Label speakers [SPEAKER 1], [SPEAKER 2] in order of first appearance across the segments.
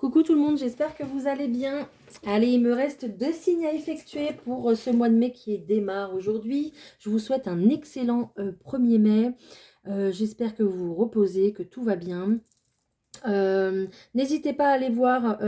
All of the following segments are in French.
[SPEAKER 1] Coucou tout le monde, j'espère que vous allez bien. Allez, il me reste 2 signes à effectuer pour ce mois de mai qui démarre aujourd'hui. Je vous souhaite un excellent 1er mai. J'espère que vous vous reposez, que tout va bien. N'hésitez pas à aller voir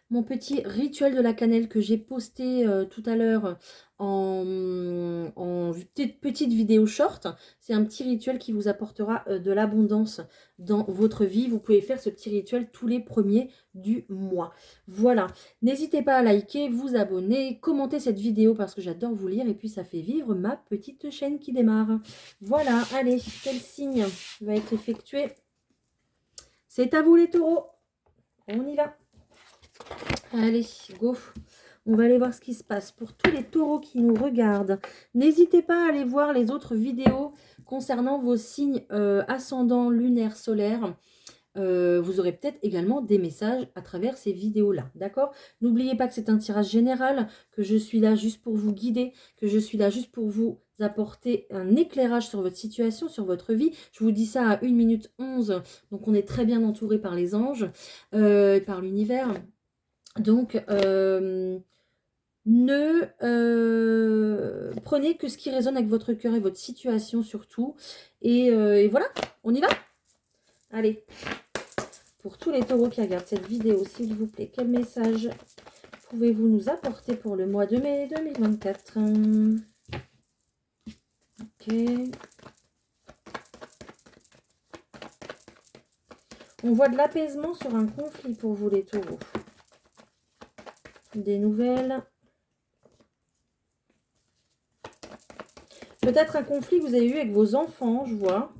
[SPEAKER 1] mon petit rituel de la cannelle que j'ai posté tout à l'heure en petite vidéo short. C'est un petit rituel qui vous apportera de l'abondance dans votre vie. Vous pouvez faire ce petit rituel tous les premiers du mois. Voilà, n'hésitez pas à liker, vous abonner, commenter cette vidéo parce que j'adore vous lire et puis ça fait vivre ma petite chaîne qui démarre. Voilà, allez, quel signe va être effectué? C'est à vous les taureaux. On y va. Allez, go. On va aller voir ce qui se passe. Pour tous les taureaux qui nous regardent, n'hésitez pas à aller voir les autres vidéos concernant vos signes ascendants, lunaires, solaires. Vous aurez peut-être également des messages à travers ces vidéos-là, d'accord? N'oubliez pas que c'est un tirage général, que je suis là juste pour vous guider, que je suis là juste pour vous apporter un éclairage sur votre situation, sur votre vie. Je vous dis ça à 1 minute 11, donc on est très bien entouré par les anges, par l'univers. Donc, prenez que ce qui résonne avec votre cœur et votre situation surtout. Et voilà, on y va? Allez, pour tous les taureaux qui regardent cette vidéo, s'il vous plaît, quel message pouvez-vous nous apporter pour le mois de mai 2024? Ok. On voit de l'apaisement sur un conflit pour vous les taureaux. Des nouvelles. Peut-être un conflit que vous avez eu avec vos enfants, je vois.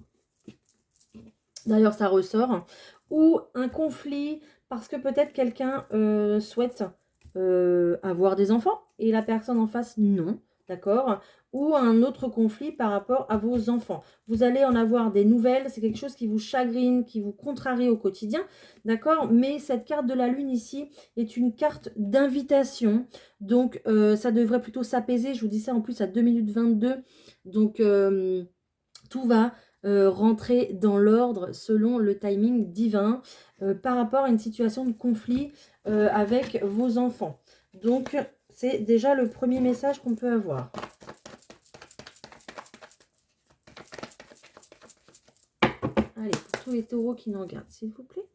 [SPEAKER 1] D'ailleurs, ça ressort. Ou un conflit parce que peut-être quelqu'un souhaite avoir des enfants et la personne en face, non. D'accord? Ou un autre conflit par rapport à vos enfants. Vous allez en avoir des nouvelles. C'est quelque chose qui vous chagrine, qui vous contrarie au quotidien. D'accord? Mais cette carte de la lune ici est une carte d'invitation. Donc, ça devrait plutôt s'apaiser. Je vous dis ça en plus à 2 minutes 22. Donc, tout va rentrer dans l'ordre selon le timing divin par rapport à une situation de conflit avec vos enfants. Donc, c'est déjà le premier message qu'on peut avoir. Allez, pour tous les taureaux qui nous regardent, s'il vous plaît.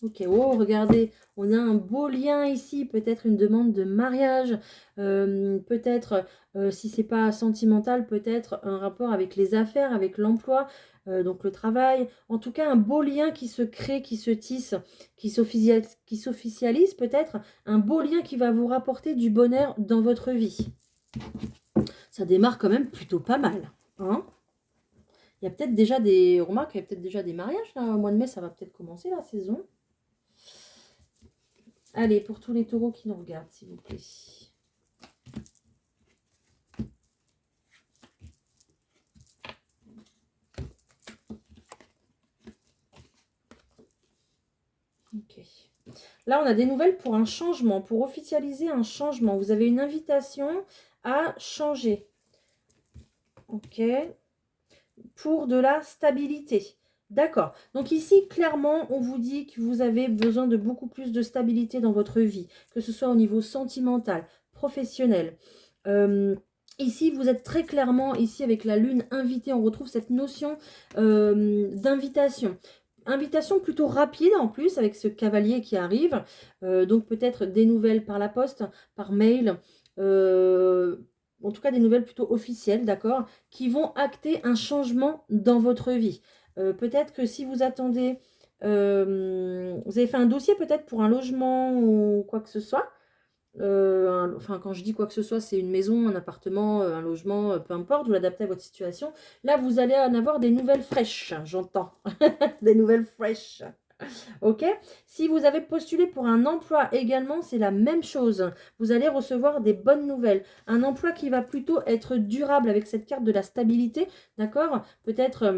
[SPEAKER 1] Ok, oh, regardez, on a un beau lien ici, peut-être une demande de mariage, peut-être, si c'est pas sentimental, peut-être un rapport avec les affaires, avec l'emploi, donc le travail. En tout cas, un beau lien qui se crée, qui se tisse, qui s'officialise peut-être, un beau lien qui va vous rapporter du bonheur dans votre vie. Ça démarre quand même plutôt pas mal, hein? Il y a peut-être déjà des... Remarque, il y a peut-être déjà des mariages, là, au mois de mai, ça va peut-être commencer la saison. Allez, pour tous les taureaux qui nous regardent, s'il vous plaît. Ok. Là, on a des nouvelles pour un changement, pour officialiser un changement. Vous avez une invitation à changer. Ok. Pour de la stabilité. D'accord. Donc ici, clairement, on vous dit que vous avez besoin de beaucoup plus de stabilité dans votre vie, que ce soit au niveau sentimental, professionnel. Ici, vous êtes très clairement, ici avec la lune invitée, on retrouve cette notion d'invitation. Invitation plutôt rapide en plus avec ce cavalier qui arrive. Donc peut-être des nouvelles par la poste, par mail. En tout cas des nouvelles plutôt officielles, d'accord, qui vont acter un changement dans votre vie. Peut-être que si vous attendez, vous avez fait un dossier peut-être pour un logement ou quoi que ce soit. Enfin, quand je dis quoi que ce soit, c'est une maison, un appartement, un logement, peu importe, vous l'adaptez à votre situation. Là, vous allez en avoir des nouvelles fraîches, j'entends. Des nouvelles fraîches. Ok? Si vous avez postulé pour un emploi également, c'est la même chose. Vous allez recevoir des bonnes nouvelles. Un emploi qui va plutôt être durable avec cette carte de la stabilité, d'accord? Peut-être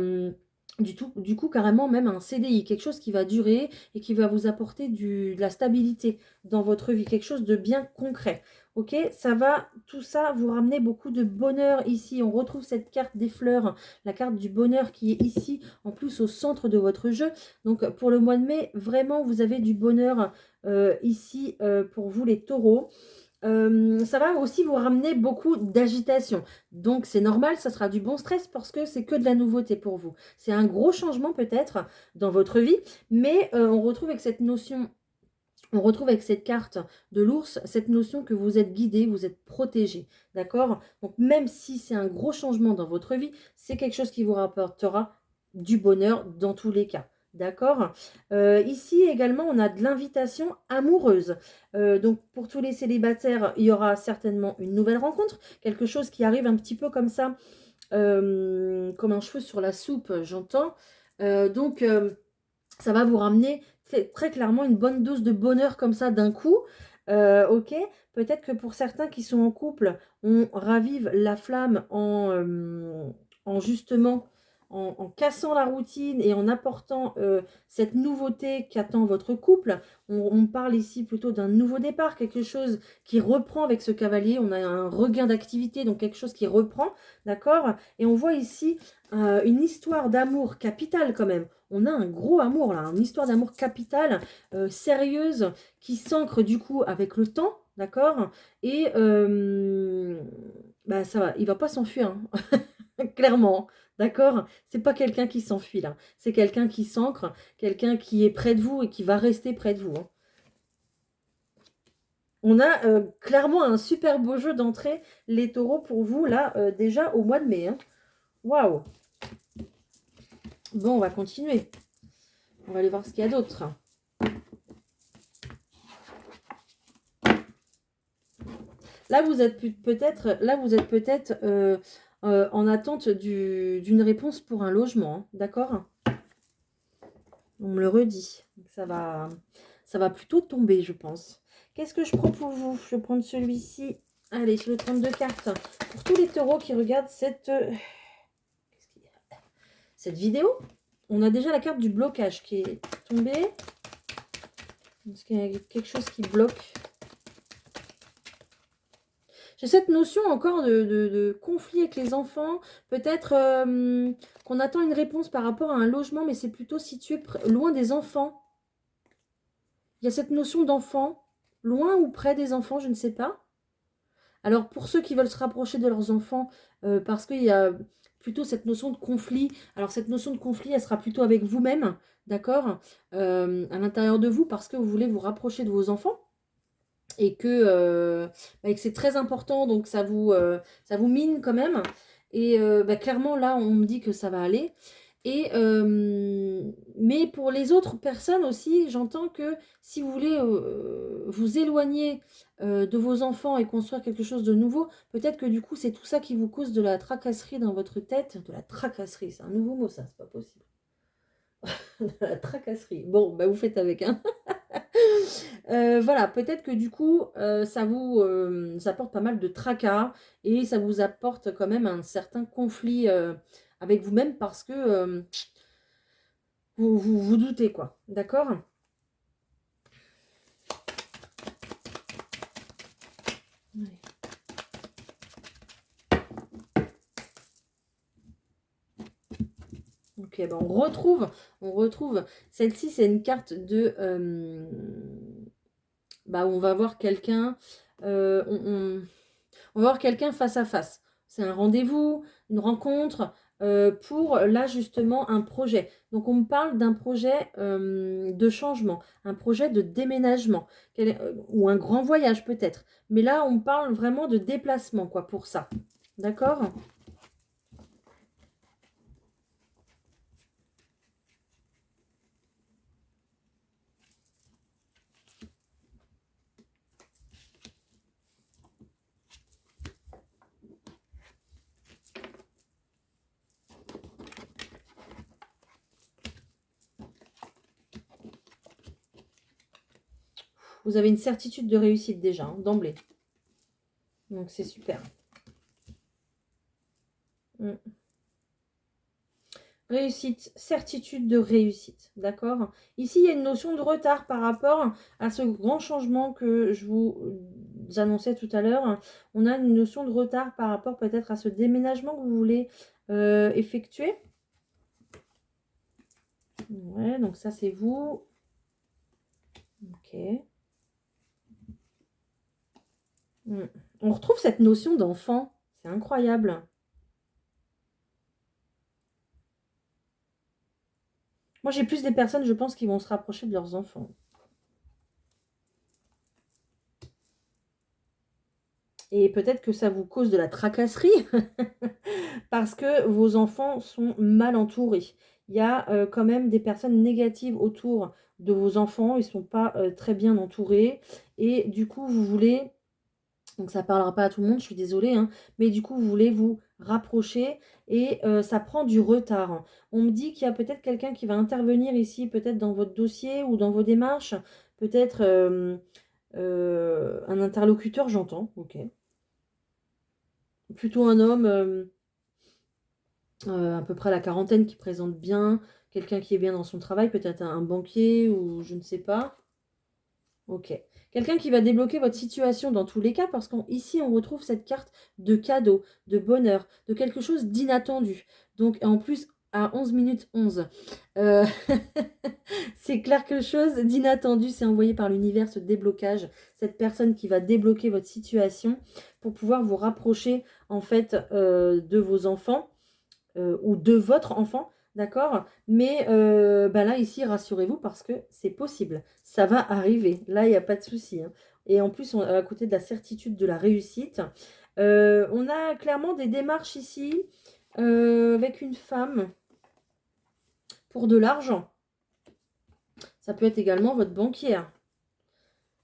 [SPEAKER 1] Du coup, carrément même un CDI, quelque chose qui va durer et qui va vous apporter de la stabilité dans votre vie, quelque chose de bien concret. Ok, ça va, tout ça, vous ramener beaucoup de bonheur ici. On retrouve cette carte des fleurs, la carte du bonheur qui est ici, en plus au centre de votre jeu. Donc pour le mois de mai, vraiment, vous avez du bonheur ici pour vous les taureaux. Ça va aussi vous ramener beaucoup d'agitation. Donc c'est normal, ça sera du bon stress parce que c'est que de la nouveauté pour vous. C'est un gros changement peut-être dans votre vie, mais on retrouve avec cette notion, on retrouve avec cette carte de l'ours, cette notion que vous êtes guidé, vous êtes protégé. D'accord? Donc même si c'est un gros changement dans votre vie, c'est quelque chose qui vous rapportera du bonheur dans tous les cas. D'accord? Ici également, on a de l'invitation amoureuse. Donc pour tous les célibataires, il y aura certainement une nouvelle rencontre, quelque chose qui arrive un petit peu comme ça, comme un cheveu sur la soupe, j'entends. Donc ça va vous ramener très clairement une bonne dose de bonheur comme ça d'un coup. Ok, peut-être que pour certains qui sont en couple, on ravive la flamme en justement en cassant la routine et en apportant cette nouveauté qu'attend votre couple. On parle ici plutôt d'un nouveau départ, quelque chose qui reprend avec ce cavalier. On a un regain d'activité, donc quelque chose qui reprend, d'accord? Et on voit ici une histoire d'amour capitale quand même. On a un gros amour là, une histoire d'amour capitale, sérieuse, qui s'ancre du coup avec le temps, d'accord? Et bah ça va, il va pas s'enfuir, hein. Clairement, d'accord? C'est pas quelqu'un qui s'enfuit là, c'est quelqu'un qui s'ancre, quelqu'un qui est près de vous et qui va rester près de vous, hein. On a clairement un super beau jeu d'entrée, les taureaux, pour vous là, déjà au mois de mai, hein. Waouh! Bon, on va continuer. On va aller voir ce qu'il y a d'autre. Là, vous êtes peut-être en attente d'une réponse pour un logement, hein, d'accord? On me le redit. Ça va plutôt tomber, je pense. Qu'est-ce que je prends pour vous? Je vais prendre celui-ci. Allez, je vais prendre 2 cartes. Pour tous les taureaux qui regardent cette vidéo, on a déjà la carte du blocage qui est tombée. Est-ce qu'il y a quelque chose qui bloque? J'ai cette notion encore de conflit avec les enfants. Peut-être qu'on attend une réponse par rapport à un logement, mais c'est plutôt situé loin des enfants. Il y a cette notion d'enfant, loin ou près des enfants, je ne sais pas. Alors pour ceux qui veulent se rapprocher de leurs enfants, parce qu'il y a plutôt cette notion de conflit. Alors cette notion de conflit, elle sera plutôt avec vous-même, d'accord, à l'intérieur de vous, parce que vous voulez vous rapprocher de vos enfants. Et que c'est très important, donc ça vous mine quand même. Et clairement, là, on me dit que ça va aller. Et, mais pour les autres personnes aussi, j'entends que si vous voulez vous éloigner de vos enfants et construire quelque chose de nouveau, peut-être que du coup, c'est tout ça qui vous cause de la tracasserie dans votre tête. De la tracasserie, c'est un nouveau mot, ça, c'est pas possible. De la tracasserie. Bon, bah vous faites avec, hein. Voilà, peut-être que du coup, ça apporte pas mal de tracas et ça vous apporte quand même un certain conflit avec vous-même parce que vous doutez, quoi. D'accord? Ouais. Ok, ben on retrouve. Celle-ci, c'est une carte de où on va voir quelqu'un. On va voir quelqu'un face à face. C'est un rendez-vous, une rencontre pour là justement un projet. Donc on me parle d'un projet de changement, un projet de déménagement ou un grand voyage peut-être. Mais là on parle vraiment de déplacement quoi pour ça. D'accord? Vous avez une certitude de réussite déjà, hein, d'emblée. Donc c'est super. Réussite, certitude de réussite, d'accord? Ici, il y a une notion de retard par rapport à ce grand changement que je vous annonçais tout à l'heure. On a une notion de retard par rapport peut-être à ce déménagement que vous voulez effectuer. Ouais, donc ça, c'est vous. Ok. On retrouve cette notion d'enfant. C'est incroyable. Moi, j'ai plus des personnes, je pense, qui vont se rapprocher de leurs enfants. Et peut-être que ça vous cause de la tracasserie parce que vos enfants sont mal entourés. Il y a quand même des personnes négatives autour de vos enfants. Ils ne sont pas très bien entourés. Et du coup, vous voulez, donc ça ne parlera pas à tout le monde, je suis désolée, hein, mais du coup, vous voulez vous rapprocher et ça prend du retard. On me dit qu'il y a peut-être quelqu'un qui va intervenir ici, peut-être dans votre dossier ou dans vos démarches. Peut-être un interlocuteur, j'entends, ok. Plutôt un homme à peu près à la quarantaine qui présente bien, quelqu'un qui est bien dans son travail, peut-être un banquier ou je ne sais pas. Ok. Quelqu'un qui va débloquer votre situation dans tous les cas, parce qu'ici, on retrouve cette carte de cadeau, de bonheur, de quelque chose d'inattendu. Donc, en plus, à 11 minutes 11, euh, c'est quelque chose d'inattendu. C'est envoyé par l'univers, ce déblocage, cette personne qui va débloquer votre situation pour pouvoir vous rapprocher, en fait, de vos enfants ou de votre enfant, d'accord? Mais bah là, ici, rassurez-vous parce que c'est possible. Ça va arriver. Là, il n'y a pas de souci, hein. Et en plus, à côté de la certitude de la réussite, on a clairement des démarches ici avec une femme pour de l'argent. Ça peut être également votre banquière.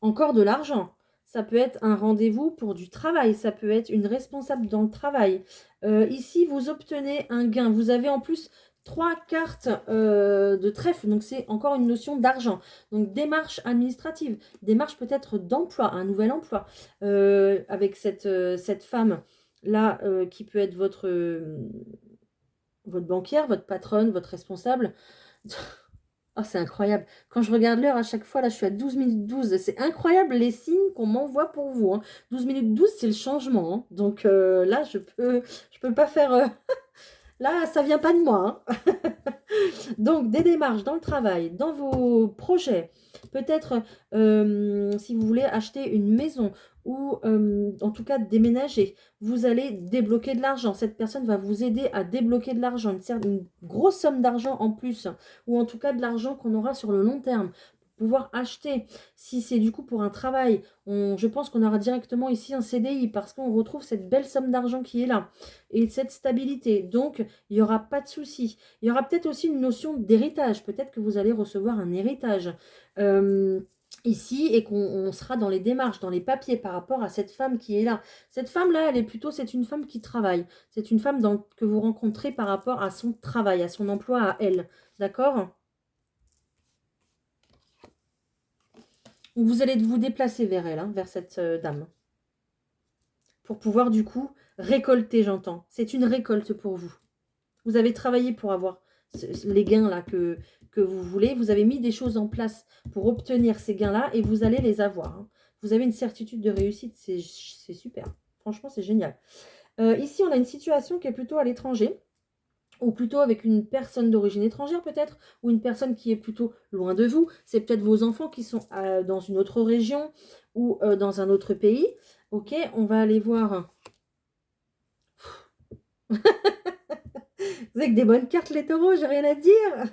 [SPEAKER 1] Encore de l'argent. Ça peut être un rendez-vous pour du travail. Ça peut être une responsable dans le travail. Ici, vous obtenez un gain. Vous avez en plus 3 cartes de trèfle. Donc, c'est encore une notion d'argent. Donc, démarche administrative. Démarche peut-être d'emploi, un nouvel emploi. Avec cette femme-là qui peut être votre banquière, votre patronne, votre responsable. Oh, c'est incroyable. Quand je regarde l'heure, à chaque fois, là, je suis à 12 minutes 12. C'est incroyable les signes qu'on m'envoie pour vous, hein. 12 minutes 12, c'est le changement, hein. Donc là, je peux pas faire... Là, ça vient pas de moi, hein. Donc, des démarches dans le travail, dans vos projets, peut-être si vous voulez acheter une maison ou en tout cas déménager, vous allez débloquer de l'argent. Cette personne va vous aider à débloquer de l'argent, une grosse somme d'argent en plus, ou en tout cas de l'argent qu'on aura sur le long terme. Pour pouvoir acheter, si c'est du coup pour un travail, je pense qu'on aura directement ici un CDI parce qu'on retrouve cette belle somme d'argent qui est là et cette stabilité. Donc, il n'y aura pas de souci. Il y aura peut-être aussi une notion d'héritage. Peut-être que vous allez recevoir un héritage ici et qu'on sera dans les démarches, dans les papiers par rapport à cette femme qui est là. Cette femme-là, c'est une femme qui travaille. C'est une femme que vous rencontrez par rapport à son travail, à son emploi, à elle. D'accord? Vous allez vous déplacer vers elle, hein, vers cette dame. Pour pouvoir du coup récolter, j'entends. C'est une récolte pour vous. Vous avez travaillé pour avoir les gains là que vous voulez. Vous avez mis des choses en place pour obtenir ces gains-là et vous allez les avoir, hein. Vous avez une certitude de réussite. C'est super. Franchement, c'est génial. Ici, on a une situation qui est plutôt à l'étranger ou plutôt avec une personne d'origine étrangère peut-être, ou une personne qui est plutôt loin de vous. C'est peut-être vos enfants qui sont dans une autre région ou dans un autre pays. Ok, on va aller voir. Vous avez que des bonnes cartes, les taureaux, j'ai rien à dire.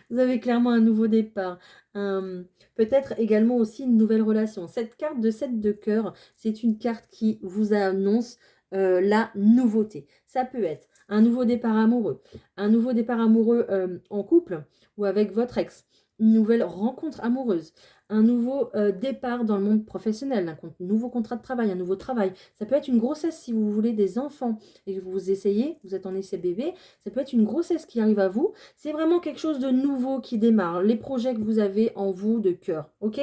[SPEAKER 1] Vous avez clairement un nouveau départ. Peut-être également aussi une nouvelle relation. Cette carte de 7 de cœur, c'est une carte qui vous annonce la nouveauté. Ça peut être un nouveau départ amoureux, en couple ou avec votre ex, une nouvelle rencontre amoureuse, un nouveau départ dans le monde professionnel, un nouveau contrat de travail, un nouveau travail. Ça peut être une grossesse si vous voulez des enfants et que vous essayez, vous êtes en essai bébé, ça peut être une grossesse qui arrive à vous. C'est vraiment quelque chose de nouveau qui démarre, les projets que vous avez en vous de cœur, ok?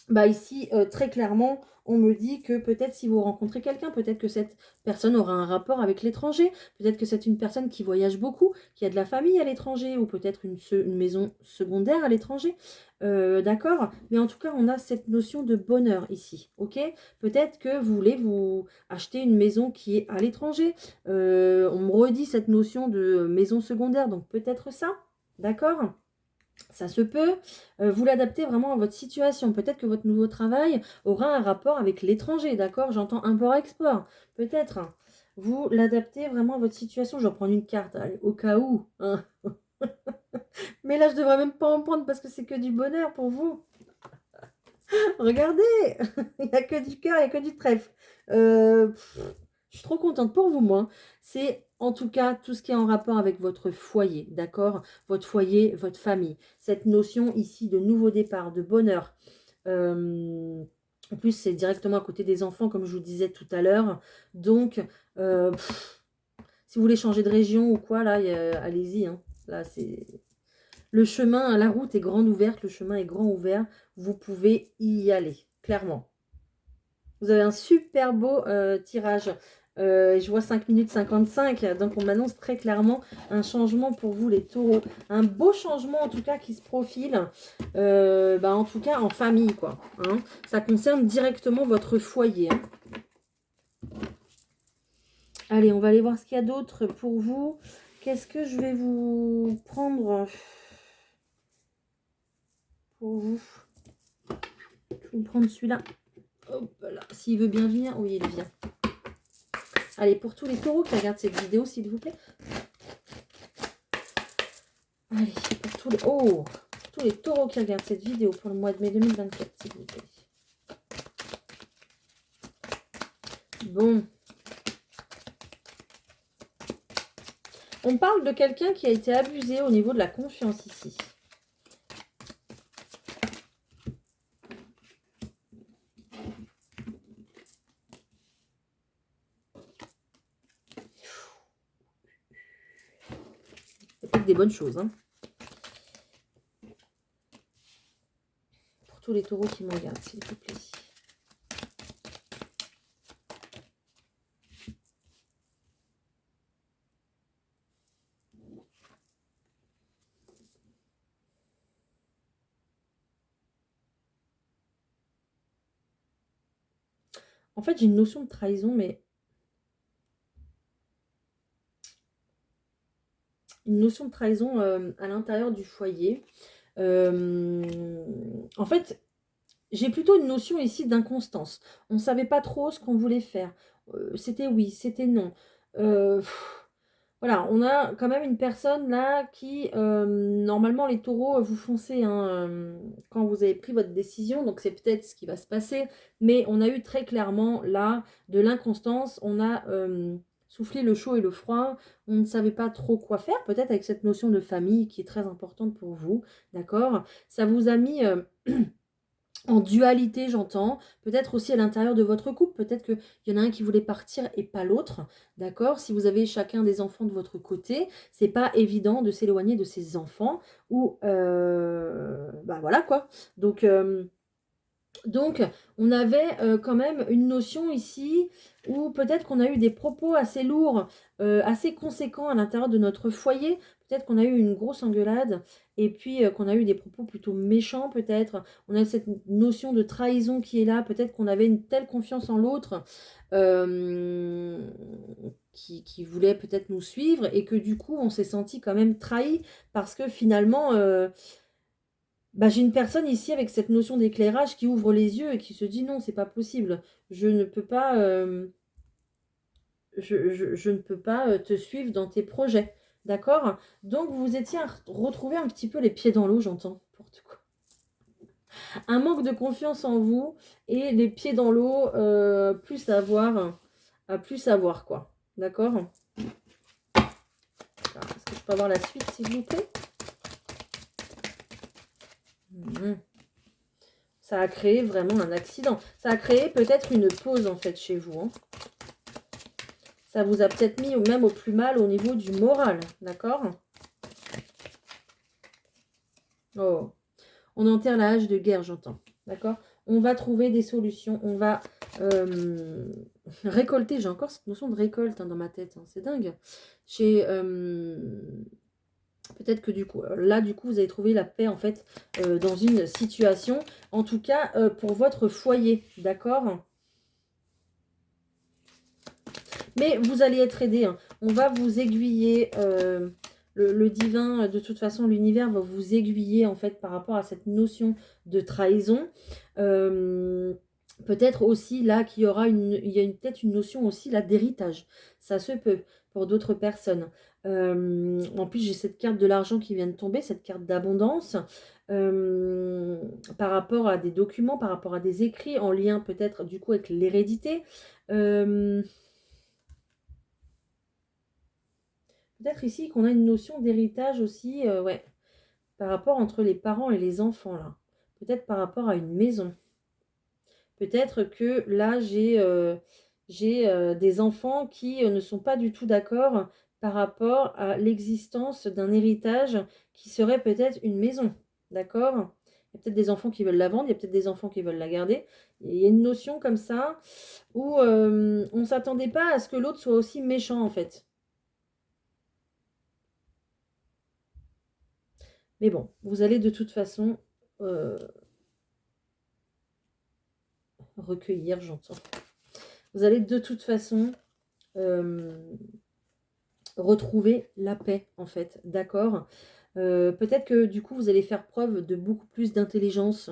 [SPEAKER 1] Bah ici, très clairement, on me dit que peut-être si vous rencontrez quelqu'un, peut-être que cette personne aura un rapport avec l'étranger, peut-être que c'est une personne qui voyage beaucoup, qui a de la famille à l'étranger, ou peut-être une maison secondaire à l'étranger, d'accord? Mais en tout cas, on a cette notion de bonheur ici, ok? Peut-être que vous voulez vous acheter une maison qui est à l'étranger, on me redit cette notion de maison secondaire, donc peut-être ça, d'accord? Ça se peut, vous l'adaptez vraiment à votre situation. Peut-être que votre nouveau travail aura un rapport avec l'étranger, d'accord? J'entends import-export, peut-être, hein. Vous l'adaptez vraiment à votre situation. Je vais prendre une carte, allez, au cas où, hein. Mais là, je devrais même pas en prendre parce que c'est que du bonheur pour vous. Regardez, il n'y a que du cœur, il n'y a que du trèfle. Euh, je suis trop contente pour vous, moi. C'est en tout cas tout ce qui est en rapport avec votre foyer, d'accord? Votre foyer, votre famille. Cette notion ici de nouveau départ, de bonheur. En plus, c'est directement à côté des enfants, comme je vous disais tout à l'heure. Donc, euh, pff, si vous voulez changer de région ou quoi, là, allez-y, hein. Là, c'est... Le chemin, la route est grande ouverte, le chemin est grand ouvert. Vous pouvez y aller, clairement. Vous avez un super beau tirage. Je vois 5 minutes 55, donc on m'annonce très clairement un changement pour vous les taureaux. Un beau changement en tout cas qui se profile, en tout cas en famille quoi, hein. Ça concerne directement votre foyer, hein. Allez, on va aller voir ce qu'il y a d'autre pour vous. Qu'est-ce que je vais vous prendre pour vous? Je vais vous prendre celui-là. Hop là, s'il veut bien venir. Oui, il vient. Allez, pour tous les taureaux qui regardent cette vidéo, s'il vous plaît. Allez, pour tous les taureaux qui regardent cette vidéo pour le mois de mai 2024, s'il vous plaît. Bon. On parle de quelqu'un qui a été abusé au niveau de la confiance ici. C'est peut-être des bonnes choses, hein. Pour tous les taureaux qui me regardent, s'il vous plaît. En fait, j'ai une notion de trahison, mais... Une notion de trahison à l'intérieur du foyer. En fait, j'ai plutôt une notion ici d'inconstance. On ne savait pas trop ce qu'on voulait faire. C'était oui, c'était non. Voilà, on a quand même une personne là qui, normalement les taureaux, vous foncez hein, quand vous avez pris votre décision, donc c'est peut-être ce qui va se passer, mais on a eu très clairement là de l'inconstance, on a soufflé le chaud et le froid, on ne savait pas trop quoi faire, peut-être avec cette notion de famille qui est très importante pour vous, d'accord? Ça vous a mis... en dualité, j'entends. Peut-être aussi à l'intérieur de votre couple. Peut-être qu'il y en a un qui voulait partir et pas l'autre. D'accord? Si vous avez chacun des enfants de votre côté, c'est pas évident de s'éloigner de ses enfants. Ou, voilà quoi. Donc, on avait quand même une notion ici où peut-être qu'on a eu des propos assez lourds, assez conséquents à l'intérieur de notre foyer. Peut-être qu'on a eu une grosse engueulade et puis qu'on a eu des propos plutôt méchants peut-être. On a cette notion de trahison qui est là. Peut-être qu'on avait une telle confiance en l'autre qui voulait peut-être nous suivre et que du coup, on s'est senti quand même trahi parce que finalement... j'ai une personne ici avec cette notion d'éclairage qui ouvre les yeux et qui se dit non, c'est pas possible. Je ne peux pas, je ne peux pas te suivre dans tes projets. D'accord? Donc vous étiez à retrouver un petit peu les pieds dans l'eau, j'entends. N'importe quoi. Un manque de confiance en vous et les pieds dans l'eau, plus savoir quoi. D'accord? Est-ce que je peux avoir la suite, s'il vous plaît? Ça a créé vraiment un accident. Ça a créé peut-être une pause en fait chez vous, hein. Ça vous a peut-être mis même au plus mal au niveau du moral, d'accord? Oh, on enterre la hache de guerre, j'entends, d'accord? on va trouver des solutions, on va récolter. J'ai encore cette notion de récolte dans ma tête, c'est dingue. Peut-être que du coup, là, du coup, vous allez trouver la paix, en fait, dans une situation, en tout cas, pour votre foyer, d'accord? Mais vous allez être aidé, hein. On va vous aiguiller, le divin, de toute façon, l'univers va vous aiguiller, en fait, par rapport à cette notion de trahison. Peut-être aussi, là, qu'il y aura peut-être une notion aussi, là, d'héritage. Ça se peut, pour d'autres personnes. En plus, j'ai cette carte de l'argent qui vient de tomber, cette carte d'abondance. Par rapport à des documents, par rapport à des écrits, en lien peut-être, du coup, avec l'hérédité. Peut-être ici qu'on a une notion d'héritage aussi, ouais, par rapport entre les parents et les enfants, là. Peut-être par rapport à une maison. Peut-être que là, j'ai des enfants qui ne sont pas du tout d'accord par rapport à l'existence d'un héritage qui serait peut-être une maison. D'accord? Il y a peut-être des enfants qui veulent la vendre, il y a peut-être des enfants qui veulent la garder. Il y a une notion comme ça où on ne s'attendait pas à ce que l'autre soit aussi méchant, en fait. Mais bon, vous allez de toute façon recueillir, j'entends. Vous allez de toute façon retrouver la paix, en fait, d'accord? Peut-être que du coup, vous allez faire preuve de beaucoup plus d'intelligence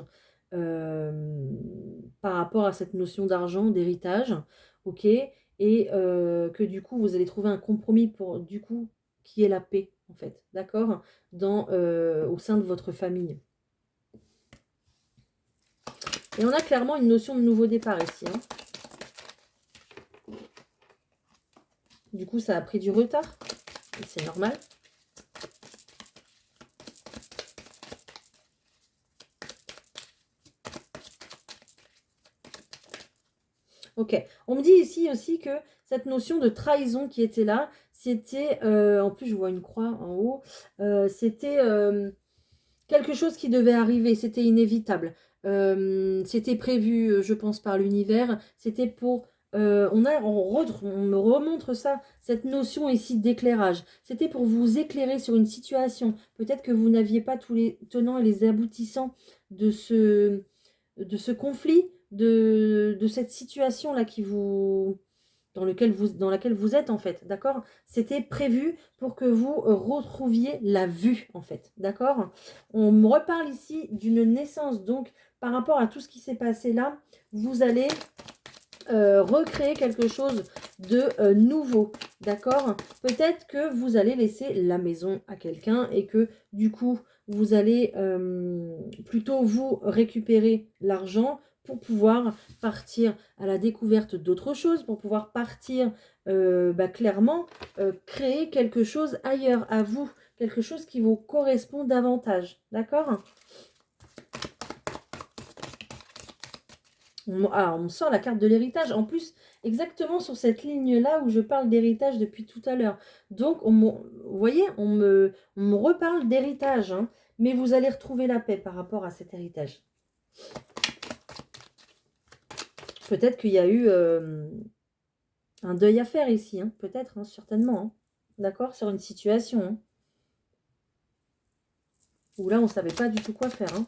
[SPEAKER 1] par rapport à cette notion d'argent, d'héritage, ok? Et que du coup, vous allez trouver un compromis pour, du coup, qui est la paix, en fait, d'accord? Au sein de votre famille. Et on a clairement une notion de nouveau départ ici, hein. Du coup, ça a pris du retard. C'est normal. Ok. On me dit ici aussi que cette notion de trahison qui était là, c'était... en plus, je vois une croix en haut. C'était quelque chose qui devait arriver. C'était inévitable. C'était prévu, je pense, par l'univers. C'était pour... on me remontre ça, cette notion ici d'éclairage. C'était pour vous éclairer sur une situation. Peut-être que vous n'aviez pas tous les tenants et les aboutissants de ce conflit, de cette situation-là dans laquelle vous êtes, en fait, d'accord? C'était prévu pour que vous retrouviez la vue, en fait, d'accord? On me reparle ici d'une naissance, donc par rapport à tout ce qui s'est passé là, vous allez recréer quelque chose de nouveau, d'accord? Peut-être que vous allez laisser la maison à quelqu'un et que du coup, vous allez plutôt vous récupérer l'argent pour pouvoir partir à la découverte d'autres choses, pour pouvoir partir clairement créer quelque chose ailleurs à vous, quelque chose qui vous correspond davantage, d'accord? On me sort la carte de l'héritage. En plus, exactement sur cette ligne-là où je parle d'héritage depuis tout à l'heure. Donc, vous voyez, on me reparle d'héritage. Hein, mais vous allez retrouver la paix par rapport à cet héritage. Peut-être qu'il y a eu un deuil à faire ici. Hein, peut-être, hein, certainement. Hein, d'accord? Sur une situation. Hein, où là, on ne savait pas du tout quoi faire. Hein.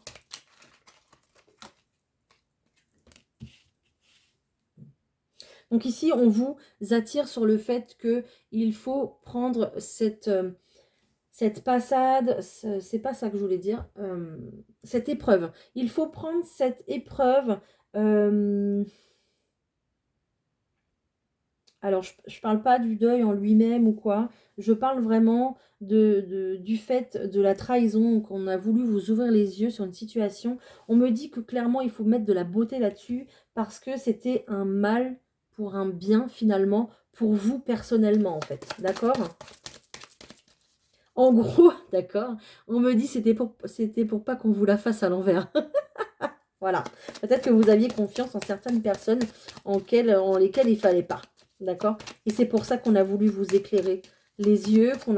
[SPEAKER 1] Donc ici, on vous attire sur le fait qu'il faut prendre cette passade, c'est pas ça que je voulais dire, cette épreuve. Il faut prendre cette épreuve. Alors, je ne parle pas du deuil en lui-même ou quoi. Je parle vraiment du fait de la trahison, qu'on a voulu vous ouvrir les yeux sur une situation. On me dit que clairement, il faut mettre de la beauté là-dessus parce que c'était un mal pour un bien finalement, pour vous personnellement en fait. D'accord ? En gros, d'accord, on me dit c'était pour pas qu'on vous la fasse à l'envers. Voilà. Peut-être que vous aviez confiance en certaines personnes en lesquelles il fallait pas. D'accord? Et c'est pour ça qu'on a voulu vous éclairer les yeux, qu'on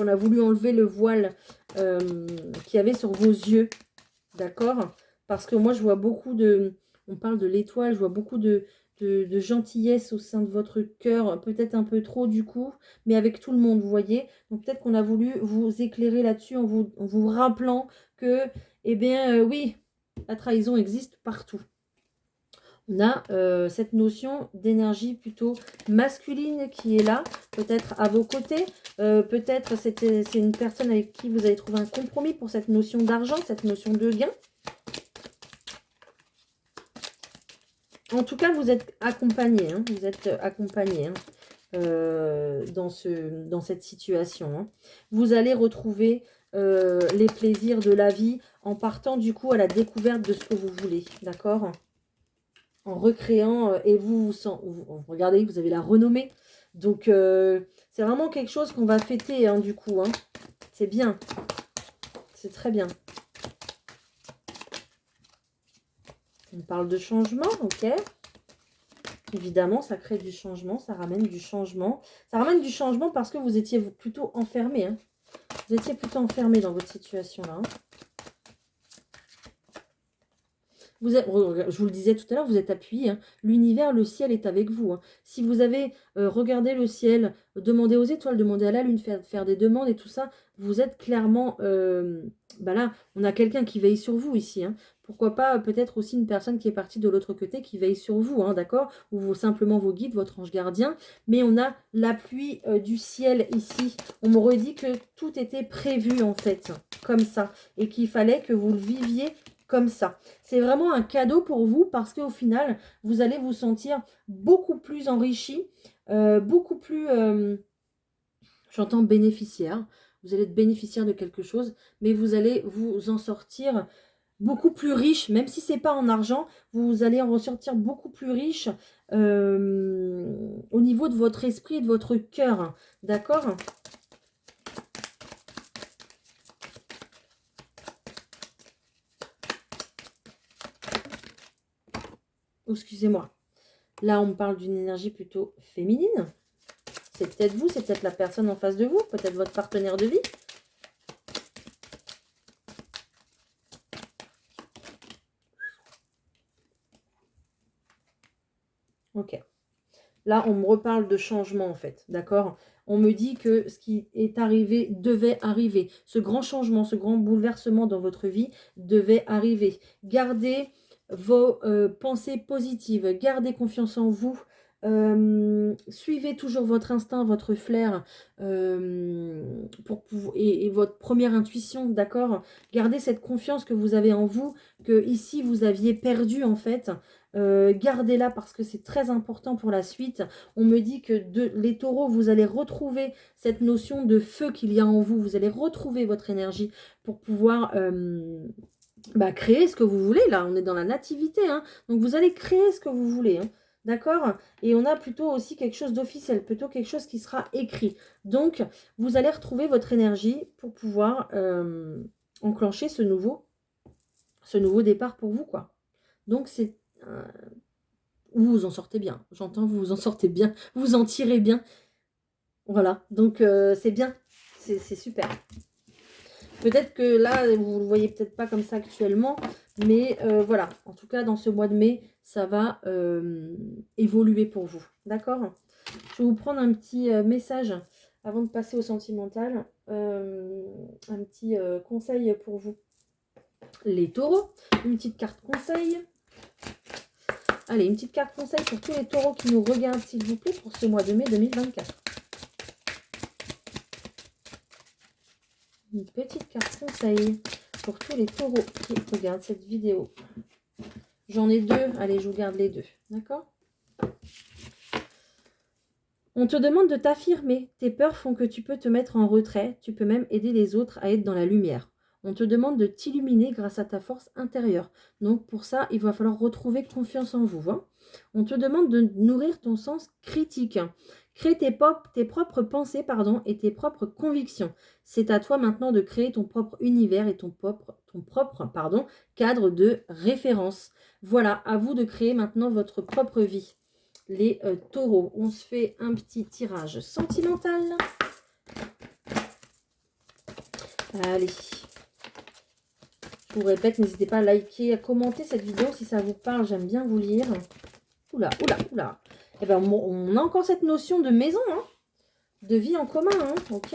[SPEAKER 1] a voulu enlever le voile qu'il y avait sur vos yeux. D'accord? Parce que moi, je vois beaucoup de... On parle de l'étoile, je vois beaucoup de gentillesse au sein de votre cœur, peut-être un peu trop du coup, mais avec tout le monde, vous voyez. Donc peut-être qu'on a voulu vous éclairer là-dessus en vous rappelant que, eh bien, oui, la trahison existe partout. On a cette notion d'énergie plutôt masculine qui est là, peut-être à vos côtés, peut-être c'est une personne avec qui vous avez trouvé un compromis pour cette notion d'argent, cette notion de gain. En tout cas, vous êtes accompagné, hein, vous êtes accompagné dans cette situation. Hein. Vous allez retrouver les plaisirs de la vie en partant du coup à la découverte de ce que vous voulez, d'accord ? En recréant, et regardez, vous avez la renommée. Donc, c'est vraiment quelque chose qu'on va fêter, hein, du coup. Hein. C'est bien. C'est très bien. On parle de changement, ok. Évidemment, ça crée du changement, ça ramène du changement. Ça ramène du changement parce que vous étiez plutôt enfermé. Hein. Vous étiez plutôt enfermé dans votre situation là. Hein. Je vous le disais tout à l'heure, vous êtes appuyé. Hein. L'univers, le ciel est avec vous. Hein. Si vous avez regardé le ciel, demandé aux étoiles, demandé à la lune, faire des demandes et tout ça, vous êtes clairement... là, on a quelqu'un qui veille sur vous ici. Hein. Pourquoi pas peut-être aussi une personne qui est partie de l'autre côté qui veille sur vous, hein, d'accord? Ou simplement vos guides, votre ange gardien. Mais on a l'appui du ciel ici. On m'aurait dit que tout était prévu en fait, comme ça. Et qu'il fallait que vous le viviez comme ça. C'est vraiment un cadeau pour vous parce qu'au final, vous allez vous sentir beaucoup plus enrichi, beaucoup plus, j'entends bénéficiaire. Vous allez être bénéficiaire de quelque chose, mais vous allez vous en sortir beaucoup plus riche, même si ce n'est pas en argent, vous allez en ressortir beaucoup plus riche au niveau de votre esprit et de votre cœur. D'accord ? Excusez-moi. Là, on me parle d'une énergie plutôt féminine. C'est peut-être vous, c'est peut-être la personne en face de vous, peut-être votre partenaire de vie. Ok. Là, on me reparle de changement, en fait. D'accord? On me dit que ce qui est arrivé devait arriver. Ce grand changement, ce grand bouleversement dans votre vie devait arriver. Gardez vos pensées positives. Gardez confiance en vous. Suivez toujours votre instinct, votre flair et votre première intuition, d'accord? Gardez cette confiance que vous avez en vous, que ici vous aviez perdu en fait. Gardez-la parce que c'est très important pour la suite. On me dit que les taureaux, vous allez retrouver cette notion de feu qu'il y a en vous. Vous allez retrouver votre énergie pour pouvoir créer ce que vous voulez. Là, on est dans la nativité. Hein, donc, vous allez créer ce que vous voulez. Hein, d'accord? Et on a plutôt aussi quelque chose d'officiel, plutôt quelque chose qui sera écrit. Donc, vous allez retrouver votre énergie pour pouvoir enclencher ce nouveau départ pour vous, quoi. Donc, c'est... vous vous en sortez bien. J'entends, vous vous en sortez bien. Vous en tirez bien. Voilà. Donc, c'est bien. C'est super. Peut-être que là, vous ne le voyez peut-être pas comme ça actuellement. Mais voilà. En tout cas, dans ce mois de mai, ça va évoluer pour vous. D'accord? Je vais vous prendre un petit message avant de passer au sentimental. Un petit conseil pour vous. Les taureaux. Une petite carte conseil. Allez, une petite carte conseil pour tous les taureaux qui nous regardent, s'il vous plaît, pour ce mois de mai 2024. Une petite carte conseil pour tous les taureaux qui regardent cette vidéo. J'en ai deux. Allez, je vous garde les deux. D'accord? On te demande de t'affirmer. Tes peurs font que tu peux te mettre en retrait. Tu peux même aider les autres à être dans la lumière. On te demande de t'illuminer grâce à ta force intérieure. Donc pour ça, il va falloir retrouver confiance en vous. Hein. On te demande de nourrir ton sens critique. Crée tes propres pensées et tes propres convictions. C'est à toi maintenant de créer ton propre univers et ton propre cadre de référence. Voilà, à vous de créer maintenant votre propre vie. Les taureaux, on se fait un petit tirage sentimental. Allez. Je vous répète, n'hésitez pas à liker, à commenter cette vidéo si ça vous parle. J'aime bien vous lire. Oula, oula, oula. Eh ben, on a encore cette notion de maison, hein, de vie en commun, hein, ok.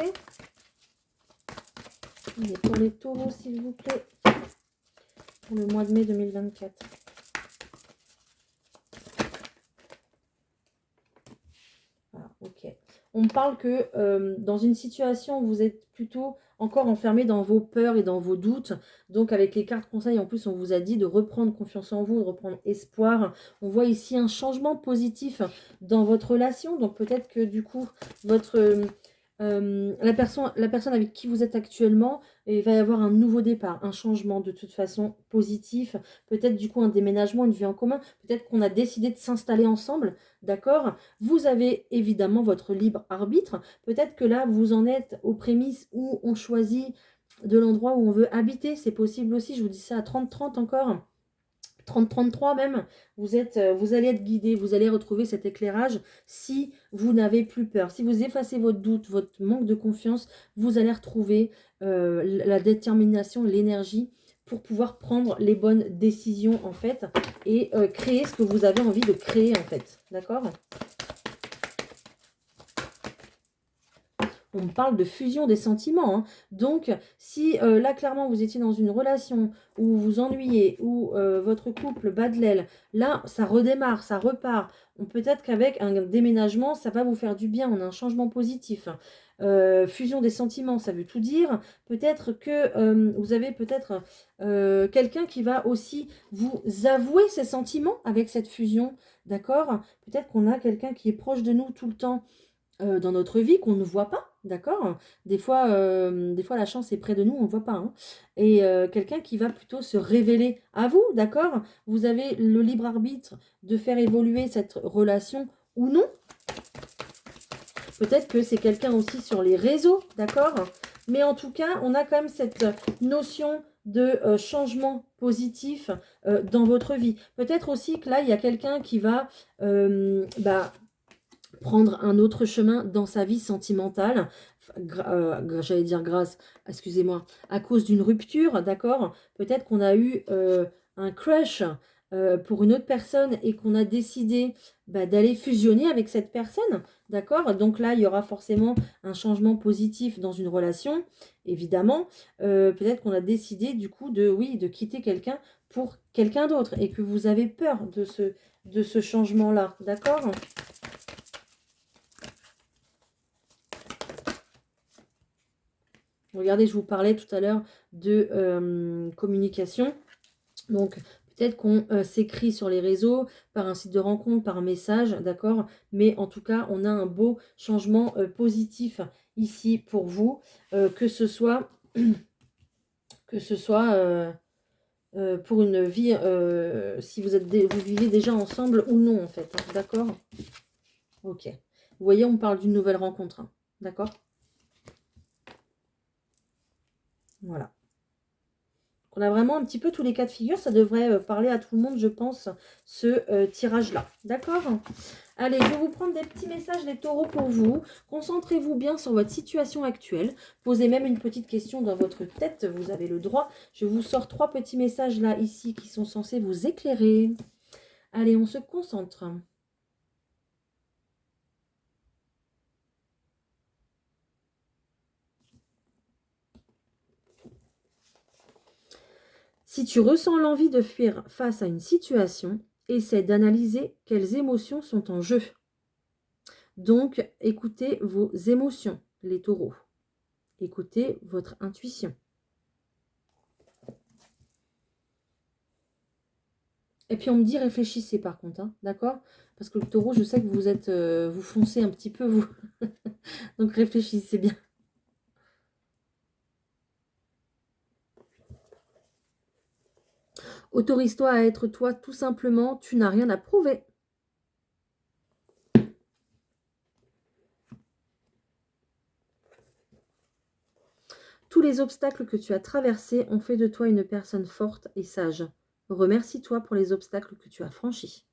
[SPEAKER 1] Et pour les taureaux, s'il vous plaît, pour le mois de mai 2024. Voilà, ok. On me parle que dans une situation où vous êtes plutôt encore enfermé dans vos peurs et dans vos doutes, donc avec les cartes conseils, en plus, on vous a dit de reprendre confiance en vous, de reprendre espoir. On voit ici un changement positif dans votre relation, donc peut-être que du coup, la personne avec qui vous êtes actuellement, il va y avoir un nouveau départ, un changement de toute façon positif, peut-être du coup un déménagement, une vie en commun, peut-être qu'on a décidé de s'installer ensemble, d'accord? Vous avez évidemment votre libre arbitre, peut-être que là vous en êtes aux prémices où on choisit de l'endroit où on veut habiter, c'est possible aussi, je vous dis ça à 30-30 encore. 30-33 même, vous allez être guidé, vous allez retrouver cet éclairage si vous n'avez plus peur. Si vous effacez votre doute, votre manque de confiance, vous allez retrouver la détermination, l'énergie pour pouvoir prendre les bonnes décisions en fait et créer ce que vous avez envie de créer en fait. D'accord ? On parle de fusion des sentiments. Hein. Donc, si là, clairement, vous étiez dans une relation où vous vous ennuyez, où votre couple bat de l'aile, là, ça redémarre, ça repart. Peut-être qu'avec un déménagement, ça va vous faire du bien. On a un changement positif. Fusion des sentiments, ça veut tout dire. Peut-être que vous avez peut-être quelqu'un qui va aussi vous avouer ses sentiments avec cette fusion. D'accord? Peut-être qu'on a quelqu'un qui est proche de nous tout le temps dans notre vie qu'on ne voit pas, d'accord? Des fois, la chance est près de nous, on ne voit pas. Hein. Et quelqu'un qui va plutôt se révéler à vous, d'accord? Vous avez le libre arbitre de faire évoluer cette relation ou non. Peut-être que c'est quelqu'un aussi sur les réseaux, d'accord? Mais en tout cas, on a quand même cette notion de changement positif dans votre vie. Peut-être aussi que là, il y a quelqu'un qui va prendre un autre chemin dans sa vie sentimentale, j'allais dire grâce, excusez-moi, à cause d'une rupture, d'accord? Peut-être qu'on a eu un crush pour une autre personne et qu'on a décidé d'aller fusionner avec cette personne, d'accord? Donc là, il y aura forcément un changement positif dans une relation, évidemment. Peut-être qu'on a décidé du coup de quitter quelqu'un pour quelqu'un d'autre et que vous avez peur de ce changement-là, d'accord? Regardez, je vous parlais tout à l'heure de communication. Donc, peut-être qu'on s'écrit sur les réseaux, par un site de rencontre, par un message, d'accord? Mais en tout cas, on a un beau changement positif ici pour vous, que ce soit, pour une vie, si vous vivez déjà ensemble ou non, en fait. Hein, d'accord? Ok. Vous voyez, on parle d'une nouvelle rencontre. Hein, d'accord? Voilà. On a vraiment un petit peu tous les cas de figure. Ça devrait parler à tout le monde, je pense, ce tirage-là. D'accord? Allez, je vais vous prendre des petits messages, les taureaux, pour vous. Concentrez-vous bien sur votre situation actuelle. Posez même une petite question dans votre tête. Vous avez le droit. Je vous sors 3 petits messages là, ici, qui sont censés vous éclairer. Allez, on se concentre. Si tu ressens l'envie de fuir face à une situation, essaie d'analyser quelles émotions sont en jeu. Donc, écoutez vos émotions, les taureaux. Écoutez votre intuition. Et puis, on me dit réfléchissez par contre, hein, d'accord? Parce que le taureau, je sais que vous êtes, vous foncez un petit peu, vous. Donc, réfléchissez bien. Autorise-toi à être toi, tout simplement. Tu n'as rien à prouver. Tous les obstacles que tu as traversés ont fait de toi une personne forte et sage. Remercie-toi pour les obstacles que tu as franchis.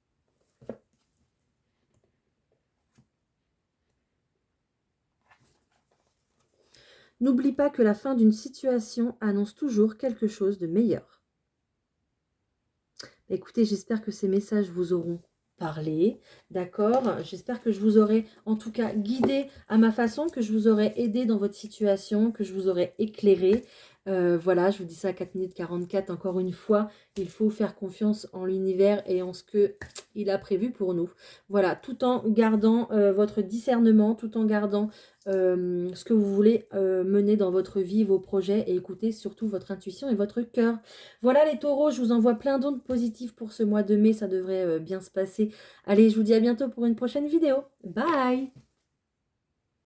[SPEAKER 1] N'oublie pas que la fin d'une situation annonce toujours quelque chose de meilleur. Écoutez, j'espère que ces messages vous auront parlé, d'accord? J'espère que je vous aurai en tout cas guidé à ma façon, que je vous aurai aidé dans votre situation, que je vous aurai éclairé. Voilà, je vous dis ça à 4 minutes 44, encore une fois, il faut faire confiance en l'univers et en ce que il a prévu pour nous. Voilà, tout en gardant votre discernement, tout en gardant ce que vous voulez mener dans votre vie, vos projets, et écoutez surtout votre intuition et votre cœur. Voilà les taureaux, je vous envoie plein d'ondes positives pour ce mois de mai, ça devrait bien se passer. Allez, je vous dis à bientôt pour une prochaine vidéo. Bye!